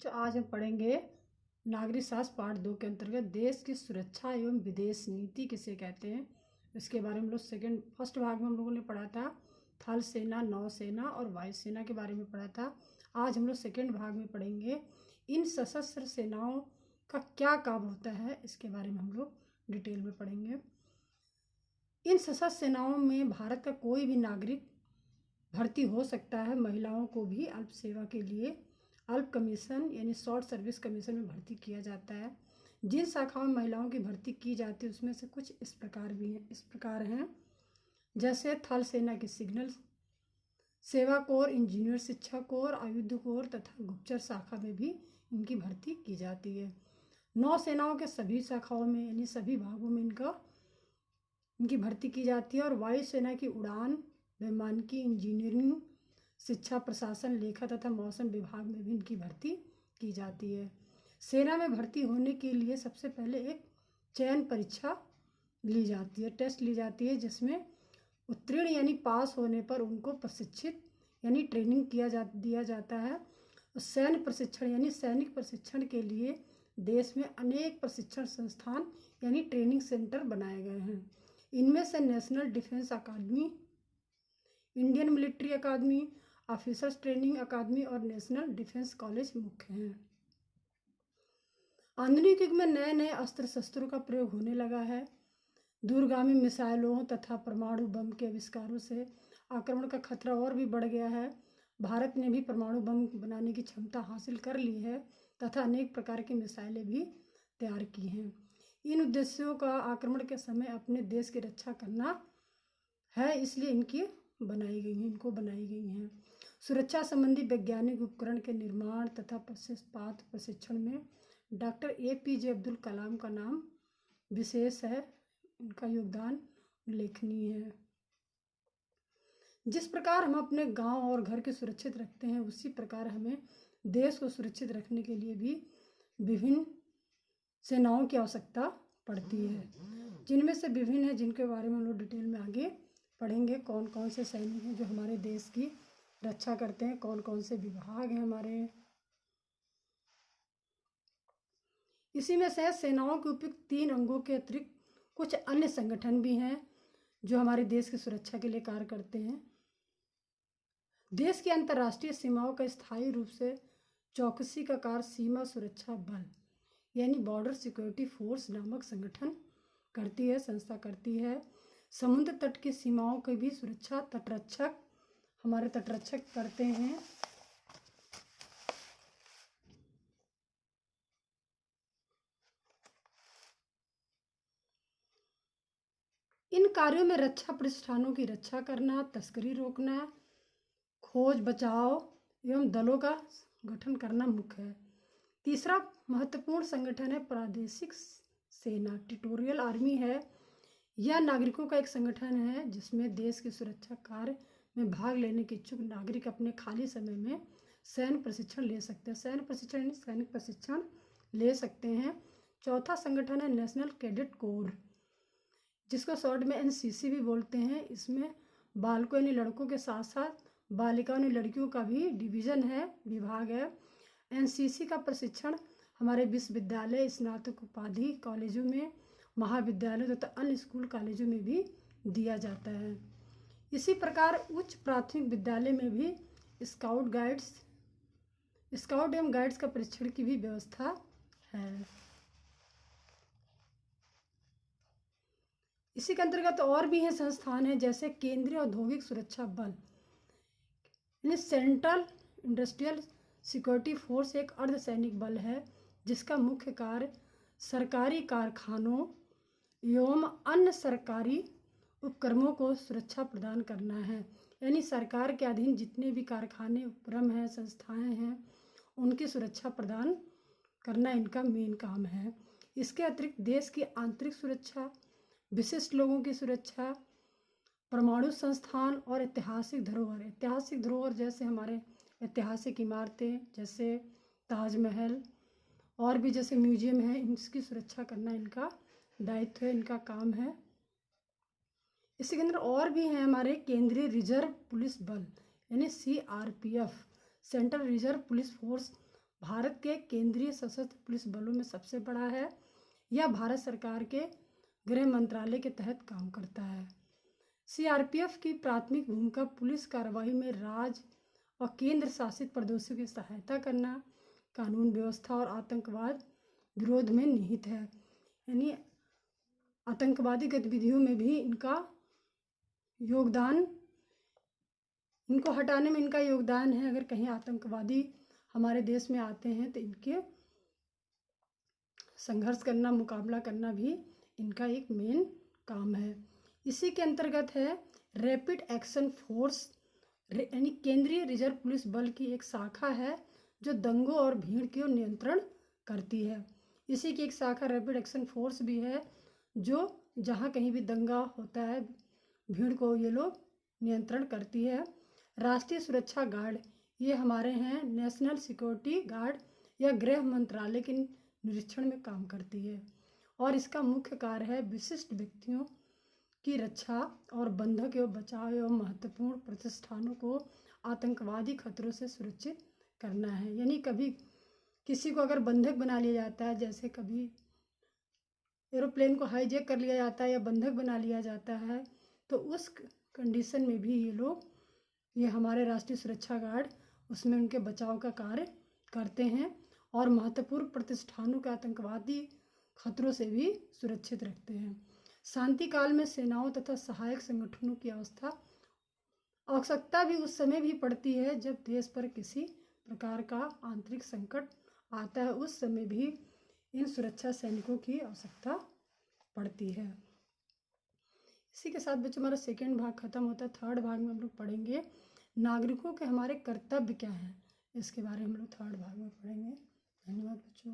तो आज हम पढ़ेंगे नागरिक शास्त्र पार्ट 2 के अंतर्गत देश की सुरक्षा एवं विदेश नीति किसे कहते हैं। इसके बारे में हम लोग फर्स्ट भाग में हम लोगों ने पढ़ा था थल सेना, नौसेना और वायुसेना के बारे में पढ़ा था। आज हम लोग सेकेंड भाग में पढ़ेंगे इन सशस्त्र सेनाओं का क्या काम होता है, इसके बारे में हम लोग डिटेल में पढ़ेंगे। इन सशस्त्र सेनाओं में भारत का कोई भी नागरिक भर्ती हो सकता है। महिलाओं को भी अल्प सेवा के लिए अल्प कमीशन यानी शॉर्ट सर्विस कमीशन में भर्ती किया जाता है। जिन शाखाओं में महिलाओं की भर्ती की जाती है उसमें से कुछ इस प्रकार हैं जैसे थल सेना की सिग्नल सेवा कोर, इंजीनियर शिक्षा कोर, आयुध कोर तथा गुप्तचर शाखा में भी इनकी भर्ती की जाती है। नौसेनाओं के सभी शाखाओं में यानी सभी भागों में इनकी भर्ती की जाती है। और वायुसेना की उड़ान, वैमानिकी, इंजीनियरिंग, शिक्षा, प्रशासन, लेखा तथा मौसम विभाग में भी इनकी भर्ती की जाती है। सेना में भर्ती होने के लिए सबसे पहले एक चयन परीक्षा ली जाती है, टेस्ट ली जाती है, जिसमें उत्तीर्ण यानी पास होने पर उनको प्रशिक्षित यानी ट्रेनिंग दिया जाता है। सैन्य प्रशिक्षण यानी सैनिक प्रशिक्षण के लिए देश में अनेक प्रशिक्षण संस्थान यानी ट्रेनिंग सेंटर बनाए गए हैं। इनमें से नेशनल डिफेंस अकादमी, इंडियन मिलिट्री अकादमी, ऑफिसर्स ट्रेनिंग अकादमी और नेशनल डिफेंस कॉलेज मुख्य हैं। आधुनिक युग में नए नए अस्त्र शस्त्रों का प्रयोग होने लगा है। दूरगामी मिसाइलों तथा परमाणु बम के आविष्कारों से आक्रमण का खतरा और भी बढ़ गया है। भारत ने भी परमाणु बम बनाने की क्षमता हासिल कर ली है तथा अनेक प्रकार की मिसाइलें भी तैयार की हैं। इन उद्देश्यों का आक्रमण के समय अपने देश की रक्षा करना है, इसलिए इनको बनाई गई हैं। सुरक्षा संबंधी वैज्ञानिक उपकरण के निर्माण तथा प्रशिक्षण में डॉक्टर APJ अब्दुल कलाम का नाम विशेष है। इनका योगदान उल्लेखनीय है। जिस प्रकार हम अपने गांव और घर के सुरक्षित रखते हैं, उसी प्रकार हमें देश को सुरक्षित रखने के लिए भी विभिन्न सेनाओं की आवश्यकता पड़ती है, जिनमें से विभिन्न है जिनके बारे में हम लोग डिटेल में आगे पढ़ेंगे। कौन कौन से सैनिक हैं जो हमारे देश की रक्षा करते हैं, कौन कौन से विभाग हैं हमारे। इसी में से सेनाओं के उपयुक्त 3 अंगों के अतिरिक्त कुछ अन्य संगठन भी हैं जो हमारे देश की सुरक्षा के लिए कार्य करते हैं। देश की अंतर्राष्ट्रीय सीमाओं का स्थायी रूप से चौकसी का कार्य सीमा सुरक्षा बल यानी बॉर्डर सिक्योरिटी फोर्स नामक संस्था करती है। समुद्र तट की सीमाओं की भी सुरक्षा हमारे तटरक्षक करते हैं। इन कार्यों में रक्षा प्रतिष्ठानों की रक्षा करना, तस्करी रोकना, खोज बचाव एवं दलों का गठन करना मुख्य है। तीसरा महत्वपूर्ण संगठन है प्रादेशिक सेना, टेरिटोरियल आर्मी है। यह नागरिकों का एक संगठन है जिसमें देश की सुरक्षा कार्य में भाग लेने के इच्छुक नागरिक अपने खाली समय में सैन्य प्रशिक्षण ले सकते हैं। सैनिक प्रशिक्षण ले सकते हैं। चौथा संगठन है नेशनल कैडेट कोर, जिसको शॉर्ट में NCC भी बोलते हैं। इसमें बालकों यानी लड़कों के साथ साथ बालिकाओं यानी लड़कियों का भी विभाग है। NCC का प्रशिक्षण हमारे विश्वविद्यालय, स्नातक उपाधि कॉलेजों में, महाविद्यालयों तथा अन्य स्कूल कॉलेजों में भी दिया जाता है। इसी प्रकार उच्च प्राथमिक विद्यालय में भी स्काउट एवं गाइड्स का प्रशिक्षण की भी व्यवस्था है। इसी के अंतर्गत और भी हैं संस्थान हैं जैसे केंद्रीय औद्योगिक सुरक्षा बल यानी सेंट्रल इंडस्ट्रियल सिक्योरिटी फोर्स एक अर्धसैनिक बल है जिसका मुख्य कार्य सरकारी कारखानों एवं अन्य सरकारी उपक्रमों को सुरक्षा प्रदान करना है। यानी सरकार के अधीन जितने भी कारखाने, उपक्रम हैं, संस्थाएं हैं, उनकी सुरक्षा प्रदान करना इनका मेन काम है। इसके अतिरिक्त देश की आंतरिक सुरक्षा, विशिष्ट लोगों की सुरक्षा, परमाणु संस्थान और ऐतिहासिक धरोहर जैसे हमारे ऐतिहासिक इमारतें जैसे ताजमहल और भी जैसे म्यूजियम है, इनकी सुरक्षा करना इनका दायित्व है, इनका काम है। इसी के अंदर और भी हैं हमारे केंद्रीय रिजर्व पुलिस बल यानी CRPF, central reserve police force, Bharat के केंद्रीय सशस्त्र पुलिस बलों में सबसे बड़ा है। यह भारत सरकार के गृह मंत्रालय के तहत काम करता है। सीआरपीएफ की प्राथमिक भूमिका पुलिस कार्रवाई में राज्य और केंद्र शासित प्रदेशों की सहायता करना, कानून व्यवस्था और आतंकवाद विरोध में निहित है। यानी आतंकवादी गतिविधियों में भी इनका योगदान, इनको हटाने में इनका योगदान है। अगर कहीं आतंकवादी हमारे देश में आते हैं तो इनके संघर्ष करना, मुकाबला करना भी इनका एक मेन काम है। इसी के अंतर्गत है रैपिड एक्शन फोर्स, यानी केंद्रीय रिजर्व पुलिस बल की एक शाखा है जो दंगों और भीड़ को नियंत्रण करती है। इसी की एक शाखा रैपिड एक्शन फोर्स भी है जो जहाँ कहीं भी दंगा होता है, भीड़ को ये लोग नियंत्रण करती है। राष्ट्रीय सुरक्षा गार्ड, ये हमारे हैं नेशनल सिक्योरिटी गार्ड, यह गृह मंत्रालय के निरीक्षण में काम करती है और इसका मुख्य कार्य है विशिष्ट व्यक्तियों की रक्षा और बंधक एवं बचाव एवं महत्वपूर्ण प्रतिष्ठानों को आतंकवादी खतरों से सुरक्षित करना है। यानी कभी किसी को अगर बंधक बना लिया जाता है, जैसे कभी एरोप्लेन को हाईजैक कर लिया जाता है या बंधक बना लिया जाता है, तो उस कंडीशन में भी ये हमारे राष्ट्रीय सुरक्षा गार्ड उसमें उनके बचाव का कार्य करते हैं और महत्वपूर्ण प्रतिष्ठानों के आतंकवादी खतरों से भी सुरक्षित रखते हैं। शांति काल में सेनाओं तथा सहायक संगठनों की आवश्यकता भी उस समय भी पड़ती है जब देश पर किसी प्रकार का आंतरिक संकट आता है, उस समय भी इन सुरक्षा सैनिकों की आवश्यकता पड़ती है। इसी के साथ बच्चों हमारा सेकेंड भाग खत्म होता है। थर्ड भाग में हम लोग पढ़ेंगे नागरिकों के हमारे कर्तव्य क्या हैं, इसके बारे में हम लोग थर्ड भाग में पढ़ेंगे। धन्यवाद बच्चों।